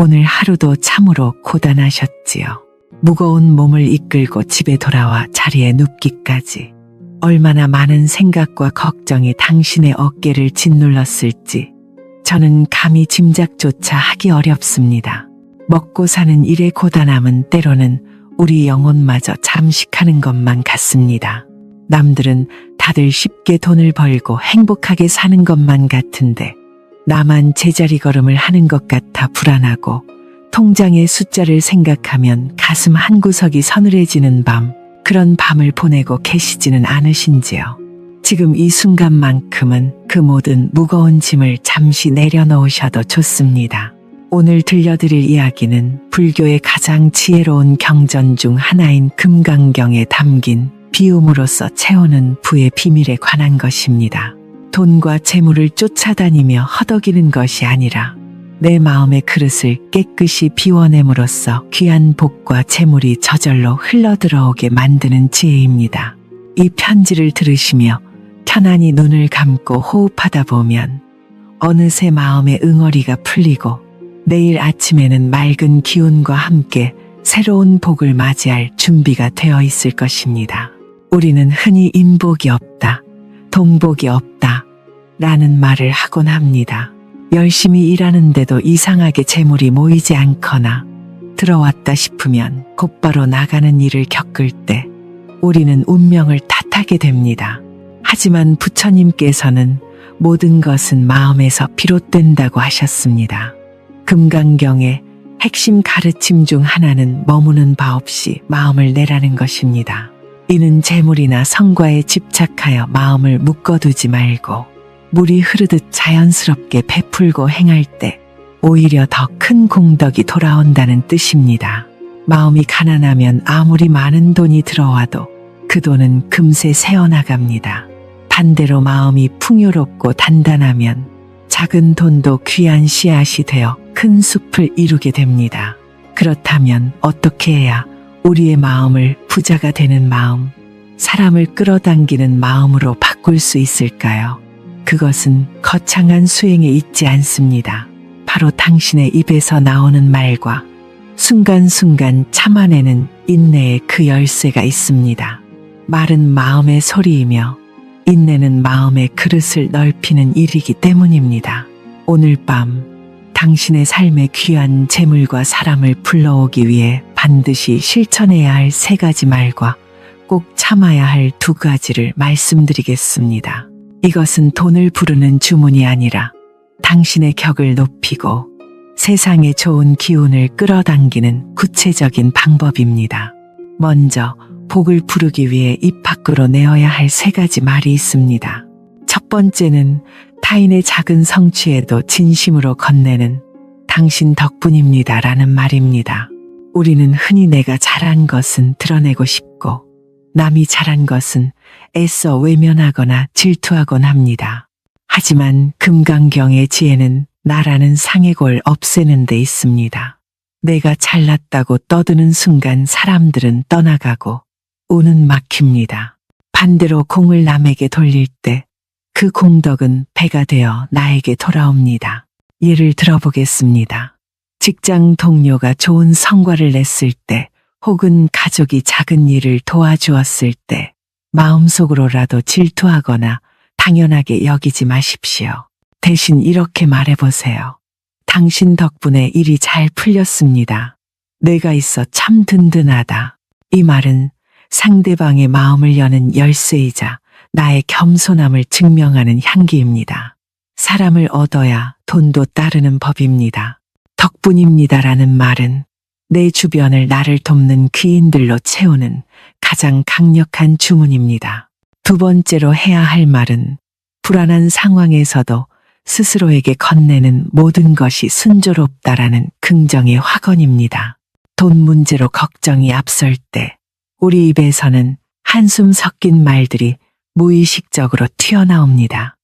오늘 하루도 참으로 고단하셨지요. 무거운 몸을 이끌고 집에 돌아와 자리에 눕기까지 얼마나 많은 생각과 걱정이 당신의 어깨를 짓눌렀을지 저는 감히 짐작조차 하기 어렵습니다. 먹고 사는 일의 고단함은 때로는 우리 영혼마저 잠식하는 것만 같습니다. 남들은 다들 쉽게 돈을 벌고 행복하게 사는 것만 같은데 나만 제자리 걸음을 하는 것 같아 불안하고 통장의 숫자를 생각하면 가슴 한구석이 서늘해지는 밤, 그런 밤을 보내고 계시지는 않으신지요. 지금 이 순간만큼은 그 모든 무거운 짐을 잠시 내려놓으셔도 좋습니다. 오늘 들려드릴 이야기는 불교의 가장 지혜로운 경전 중 하나인 금강경에 담긴 비움으로써 채우는 부의 비밀에 관한 것입니다. 돈과 재물을 쫓아다니며 허덕이는 것이 아니라 내 마음의 그릇을 깨끗이 비워냄으로써 귀한 복과 재물이 저절로 흘러들어오게 만드는 지혜입니다. 이 편지를 들으시며 편안히 눈을 감고 호흡하다 보면 어느새 마음의 응어리가 풀리고 내일 아침에는 맑은 기운과 함께 새로운 복을 맞이할 준비가 되어 있을 것입니다. 우리는 흔히 인복이 없다, 동복이 없다 라는 말을 하곤 합니다. 열심히 일하는데도 이상하게 재물이 모이지 않거나 들어왔다 싶으면 곧바로 나가는 일을 겪을 때 우리는 운명을 탓하게 됩니다. 하지만 부처님께서는 모든 것은 마음에서 비롯된다고 하셨습니다. 금강경의 핵심 가르침 중 하나는 머무는 바 없이 마음을 내라는 것입니다. 이는 재물이나 성과에 집착하여 마음을 묶어두지 말고 물이 흐르듯 자연스럽게 베풀고 행할 때 오히려 더 큰 공덕이 돌아온다는 뜻입니다. 마음이 가난하면 아무리 많은 돈이 들어와도 그 돈은 금세 새어나갑니다. 반대로 마음이 풍요롭고 단단하면 작은 돈도 귀한 씨앗이 되어 큰 숲을 이루게 됩니다. 그렇다면 어떻게 해야 우리의 마음을 부자가 되는 마음, 사람을 끌어당기는 마음으로 바꿀 수 있을까요? 그것은 거창한 수행에 있지 않습니다. 바로 당신의 입에서 나오는 말과 순간순간 참아내는 인내의 그 열쇠가 있습니다. 말은 마음의 소리이며 인내는 마음의 그릇을 넓히는 일이기 때문입니다. 오늘 밤 당신의 삶에 귀한 재물과 사람을 불러오기 위해 반드시 실천해야 할 3가지 말과 꼭 참아야 할 2가지를 말씀드리겠습니다. 이것은 돈을 부르는 주문이 아니라 당신의 격을 높이고 세상에 좋은 기운을 끌어당기는 구체적인 방법입니다. 먼저 복을 부르기 위해 입 밖으로 내어야 할 3가지 말이 있습니다. 첫 번째는 타인의 작은 성취에도 진심으로 건네는 당신 덕분입니다 라는 말입니다. 우리는 흔히 내가 잘한 것은 드러내고 싶고 남이 잘한 것은 애써 외면하거나 질투하곤 합니다. 하지만 금강경의 지혜는 나라는 상해골 없애는 데 있습니다. 내가 잘났다고 떠드는 순간 사람들은 떠나가고 운은 막힙니다. 반대로 공을 남에게 돌릴 때 그 공덕은 배가 되어 나에게 돌아옵니다. 예를 들어보겠습니다. 직장 동료가 좋은 성과를 냈을 때 혹은 가족이 작은 일을 도와주었을 때 마음속으로라도 질투하거나 당연하게 여기지 마십시오. 대신 이렇게 말해보세요. 당신 덕분에 일이 잘 풀렸습니다. 내가 있어 참 든든하다. 이 말은 상대방의 마음을 여는 열쇠이자 나의 겸손함을 증명하는 향기입니다. 사람을 얻어야 돈도 따르는 법입니다. 덕분입니다라는 말은 내 주변을 나를 돕는 귀인들로 채우는 가장 강력한 주문입니다. 2번째로 해야 할 말은 불안한 상황에서도 스스로에게 건네는 모든 것이 순조롭다라는 긍정의 확언입니다. 돈 문제로 걱정이 앞설 때 우리 입에서는 한숨 섞인 말들이 무의식적으로 튀어나옵니다.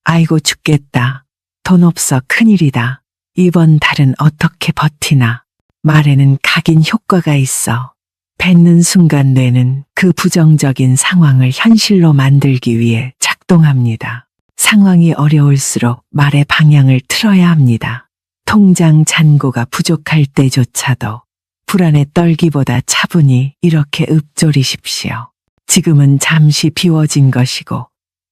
아이고 죽겠다. 돈 없어 큰일이다. 이번 달은 어떻게 버티나. 말에는 각인 효과가 있어 뱉는 순간 뇌는 그 부정적인 상황을 현실로 만들기 위해 작동합니다. 상황이 어려울수록 말의 방향을 틀어야 합니다. 통장 잔고가 부족할 때조차도 불안에 떨기보다 차분히 이렇게 읊조리십시오. 지금은 잠시 비워진 것이고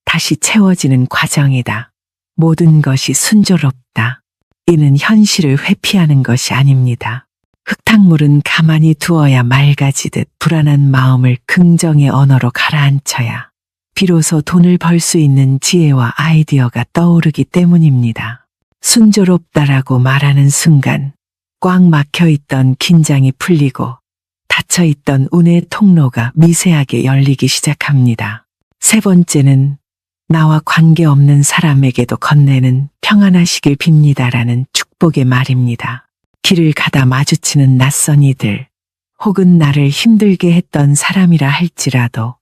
다시 채워지는 과정이다. 모든 것이 순조롭다. 이는 현실을 회피하는 것이 아닙니다. 흙탕물은 가만히 두어야 맑아지듯 불안한 마음을 긍정의 언어로 가라앉혀야 비로소 돈을 벌 수 있는 지혜와 아이디어가 떠오르기 때문입니다. 순조롭다라고 말하는 순간 꽉 막혀있던 긴장이 풀리고 닫혀있던 운의 통로가 미세하게 열리기 시작합니다. 세 번째는 나와 관계없는 사람에게도 건네는 평안하시길 빕니다라는 축복의 말입니다. 길을 가다 마주치는 낯선 이들, 혹은 나를 힘들게 했던 사람이라 할지라도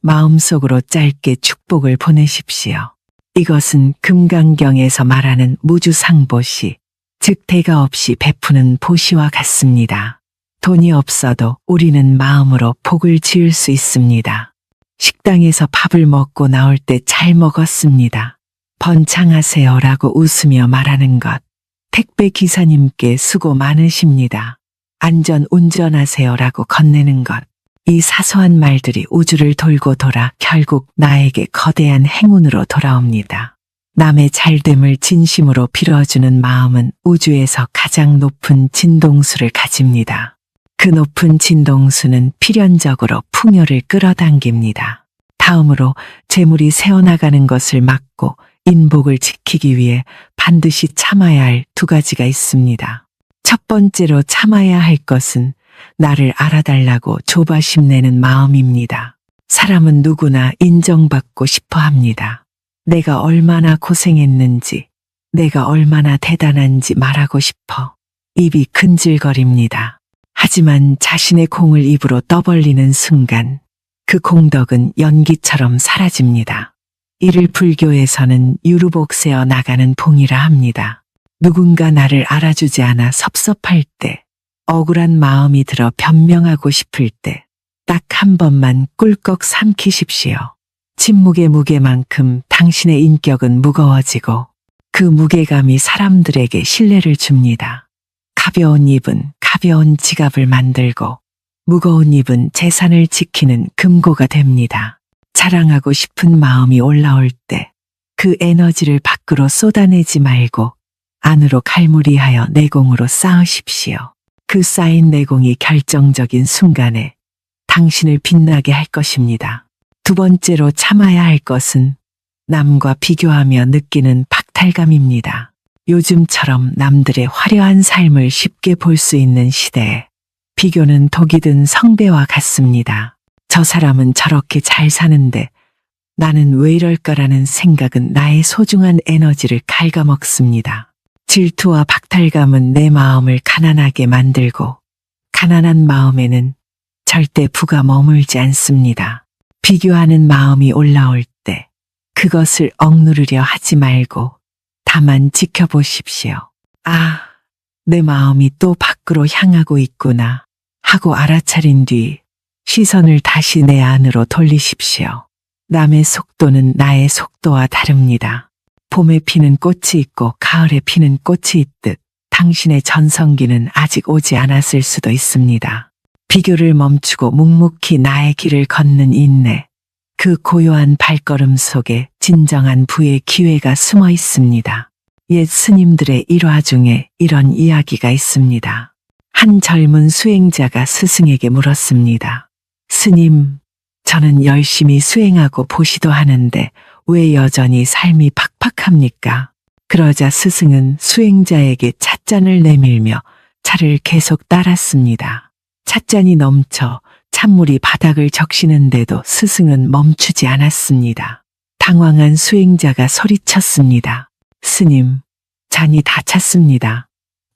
마음속으로 짧게 축복을 보내십시오. 이것은 금강경에서 말하는 무주상보시, 즉 대가 없이 베푸는 보시와 같습니다. 돈이 없어도 우리는 마음으로 복을 지을 수 있습니다. 식당에서 밥을 먹고 나올 때 잘 먹었습니다. 번창하세요라고 웃으며 말하는 것. 택배 기사님께 수고 많으십니다. 안전 운전하세요라고 건네는 것. 이 사소한 말들이 우주를 돌고 돌아 결국 나에게 거대한 행운으로 돌아옵니다. 남의 잘됨을 진심으로 빌어주는 마음은 우주에서 가장 높은 진동수를 가집니다. 그 높은 진동수는 필연적으로 풍요를 끌어당깁니다. 다음으로 재물이 새어나가는 것을 막고 인복을 지키기 위해 반드시 참아야 할 두 가지가 있습니다. 첫 번째로 참아야 할 것은 나를 알아달라고 조바심 내는 마음입니다. 사람은 누구나 인정받고 싶어 합니다. 내가 얼마나 고생했는지, 내가 얼마나 대단한지 말하고 싶어 입이 근질거립니다. 하지만 자신의 공을 입으로 떠벌리는 순간 그 공덕은 연기처럼 사라집니다. 이를 불교에서는 유루복세어 나가는 봉이라 합니다. 누군가 나를 알아주지 않아 섭섭할 때, 억울한 마음이 들어 변명하고 싶을 때, 딱 한 번만 꿀꺽 삼키십시오. 침묵의 무게만큼 당신의 인격은 무거워지고 그 무게감이 사람들에게 신뢰를 줍니다. 가벼운 입은 가벼운 지갑을 만들고 무거운 입은 재산을 지키는 금고가 됩니다. 자랑하고 싶은 마음이 올라올 때 그 에너지를 밖으로 쏟아내지 말고 안으로 갈무리하여 내공으로 쌓으십시오. 그 쌓인 내공이 결정적인 순간에 당신을 빛나게 할 것입니다. 두 번째로 참아야 할 것은 남과 비교하며 느끼는 박탈감입니다. 요즘처럼 남들의 화려한 삶을 쉽게 볼 수 있는 시대에 비교는 독이 든 성배와 같습니다. 저 사람은 저렇게 잘 사는데 나는 왜 이럴까라는 생각은 나의 소중한 에너지를 갉아먹습니다. 질투와 박탈감은 내 마음을 가난하게 만들고 가난한 마음에는 절대 부가 머물지 않습니다. 비교하는 마음이 올라올 때 그것을 억누르려 하지 말고 다만 지켜보십시오. 아, 내 마음이 또 밖으로 향하고 있구나 하고 알아차린 뒤 시선을 다시 내 안으로 돌리십시오. 남의 속도는 나의 속도와 다릅니다. 봄에 피는 꽃이 있고 가을에 피는 꽃이 있듯 당신의 전성기는 아직 오지 않았을 수도 있습니다. 비교를 멈추고 묵묵히 나의 길을 걷는 인내, 그 고요한 발걸음 속에 진정한 부의 기회가 숨어 있습니다. 옛 스님들의 일화 중에 이런 이야기가 있습니다. 한 젊은 수행자가 스승에게 물었습니다. 스님, 저는 열심히 수행하고 보시도 하는데 왜 여전히 삶이 팍팍합니까? 그러자 스승은 수행자에게 찻잔을 내밀며 차를 계속 따랐습니다. 찻잔이 넘쳐 찬물이 바닥을 적시는데도 스승은 멈추지 않았습니다. 당황한 수행자가 소리쳤습니다. 스님, 잔이 다 찼습니다.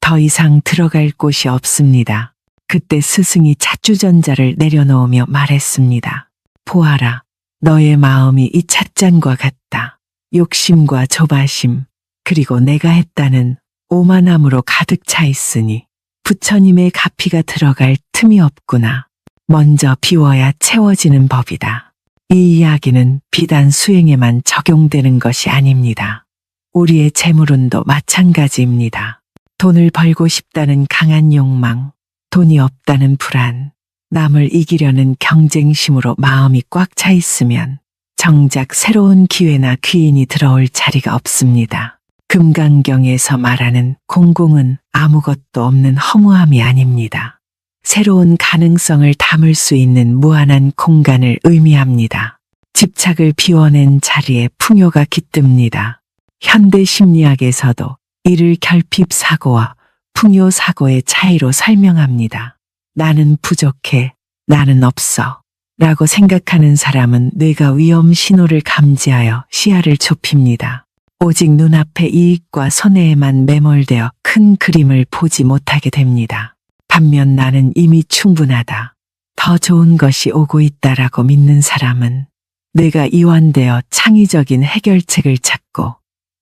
더 이상 들어갈 곳이 없습니다. 그때 스승이 찻주전자를 내려놓으며 말했습니다. 보아라, 너의 마음이 이 찻잔과 같다. 욕심과 조바심, 그리고 내가 했다는 오만함으로 가득 차 있으니 부처님의 가피가 들어갈 틈이 없구나. 먼저 비워야 채워지는 법이다. 이 이야기는 비단 수행에만 적용되는 것이 아닙니다. 우리의 재물운도 마찬가지입니다. 돈을 벌고 싶다는 강한 욕망, 돈이 없다는 불안, 남을 이기려는 경쟁심으로 마음이 꽉 차 있으면 정작 새로운 기회나 귀인이 들어올 자리가 없습니다. 금강경에서 말하는 공공은 아무것도 없는 허무함이 아닙니다. 새로운 가능성을 담을 수 있는 무한한 공간을 의미합니다. 집착을 비워낸 자리에 풍요가 깃듭니다. 현대 심리학에서도 이를 결핍사고와 풍요사고의 차이로 설명합니다. 나는 부족해, 나는 없어 라고 생각하는 사람은 뇌가 위험 신호를 감지하여 시야를 좁힙니다. 오직 눈앞의 이익과 손해에만 매몰되어 큰 그림을 보지 못하게 됩니다. 반면 나는 이미 충분하다, 더 좋은 것이 오고 있다라고 믿는 사람은 뇌가 이완되어 창의적인 해결책을 찾고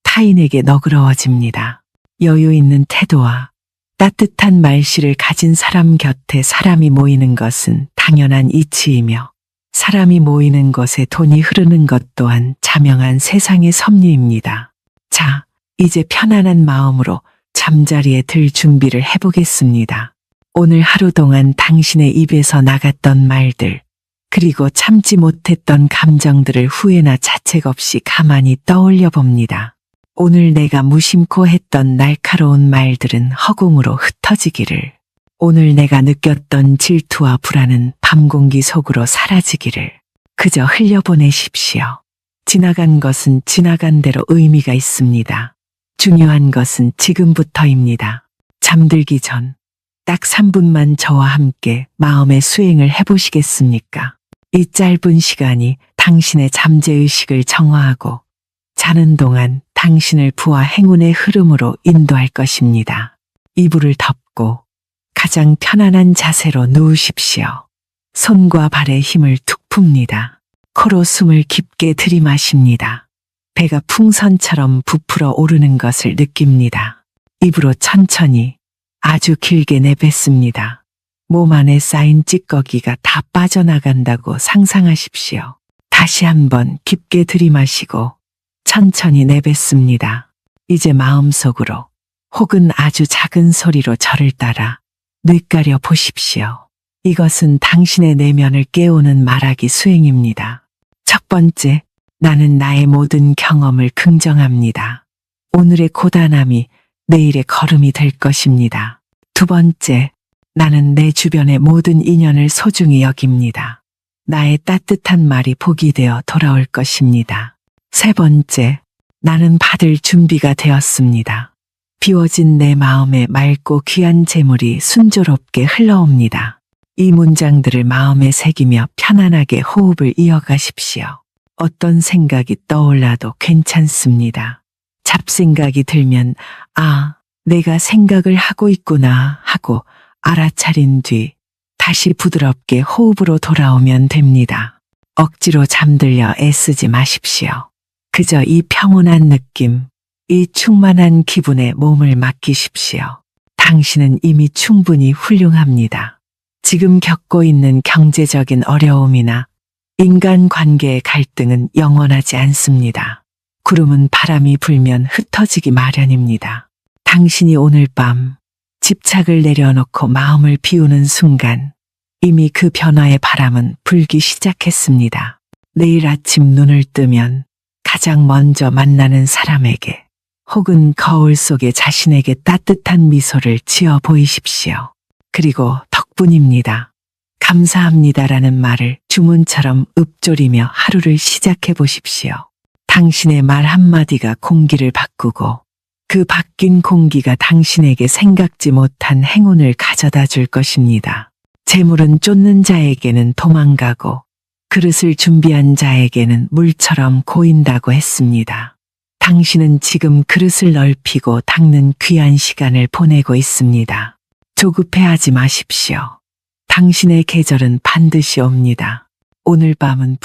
타인에게 너그러워집니다. 여유 있는 태도와 따뜻한 말씨를 가진 사람 곁에 사람이 모이는 것은 당연한 이치이며 사람이 모이는 곳에 돈이 흐르는 것 또한 자명한 세상의 섭리입니다. 자, 이제 편안한 마음으로 잠자리에 들 준비를 해보겠습니다. 오늘 하루 동안 당신의 입에서 나갔던 말들, 그리고 참지 못했던 감정들을 후회나 자책 없이 가만히 떠올려 봅니다. 오늘 내가 무심코 했던 날카로운 말들은 허공으로 흩어지기를, 오늘 내가 느꼈던 질투와 불안은 밤 공기 속으로 사라지기를 그저 흘려보내십시오. 지나간 것은 지나간 대로 의미가 있습니다. 중요한 것은 지금부터입니다. 잠들기 전 딱 3분만 저와 함께 마음의 수행을 해보시겠습니까? 이 짧은 시간이 당신의 잠재의식을 정화하고 자는 동안 당신을 부와 행운의 흐름으로 인도할 것입니다. 이불을 덮고 가장 편안한 자세로 누우십시오. 손과 발에 힘을 툭 풉니다. 코로 숨을 깊게 들이마십니다. 배가 풍선처럼 부풀어 오르는 것을 느낍니다. 입으로 천천히 아주 길게 내뱉습니다. 몸 안에 쌓인 찌꺼기가 다 빠져나간다고 상상하십시오. 다시 한번 깊게 들이마시고 천천히 내뱉습니다. 이제 마음속으로 혹은 아주 작은 소리로 저를 따라 뇌가려 보십시오. 이것은 당신의 내면을 깨우는 말하기 수행입니다. 첫 번째, 나는 나의 모든 경험을 긍정합니다. 오늘의 고단함이 내일의 걸음이 될 것입니다. 두 번째, 나는 내 주변의 모든 인연을 소중히 여깁니다. 나의 따뜻한 말이 복이 되어 돌아올 것입니다. 세 번째, 나는 받을 준비가 되었습니다. 비워진 내 마음에 맑고 귀한 재물이 순조롭게 흘러옵니다. 이 문장들을 마음에 새기며 편안하게 호흡을 이어가십시오. 어떤 생각이 떠올라도 괜찮습니다. 잡생각이 들면 내가 생각을 하고 있구나 하고 알아차린 뒤 다시 부드럽게 호흡으로 돌아오면 됩니다. 억지로 잠들려 애쓰지 마십시오. 그저 이 평온한 느낌, 이 충만한 기분에 몸을 맡기십시오. 당신은 이미 충분히 훌륭합니다. 지금 겪고 있는 경제적인 어려움이나 인간관계의 갈등은 영원하지 않습니다. 구름은 바람이 불면 흩어지기 마련입니다. 당신이 오늘 밤 집착을 내려놓고 마음을 비우는 순간 이미 그 변화의 바람은 불기 시작했습니다. 내일 아침 눈을 뜨면 가장 먼저 만나는 사람에게 혹은 거울 속에 자신에게 따뜻한 미소를 지어 보이십시오. 그리고 덕분입니다, 감사합니다라는 말을 주문처럼 읊조리며 하루를 시작해 보십시오. 당신의 말 한마디가 공기를 바꾸고 그 바뀐 공기가 당신에게 생각지 못한 행운을 가져다 줄 것입니다. 재물은 쫓는 자에게는 도망가고 그릇을 준비한 자에게는 물처럼 고인다고 했습니다. 당신은 지금 그릇을 넓히고 닦는 귀한 시간을 보내고 있습니다. 조급해하지 마십시오. 당신의 계절은 반드시 옵니다. 오늘 밤은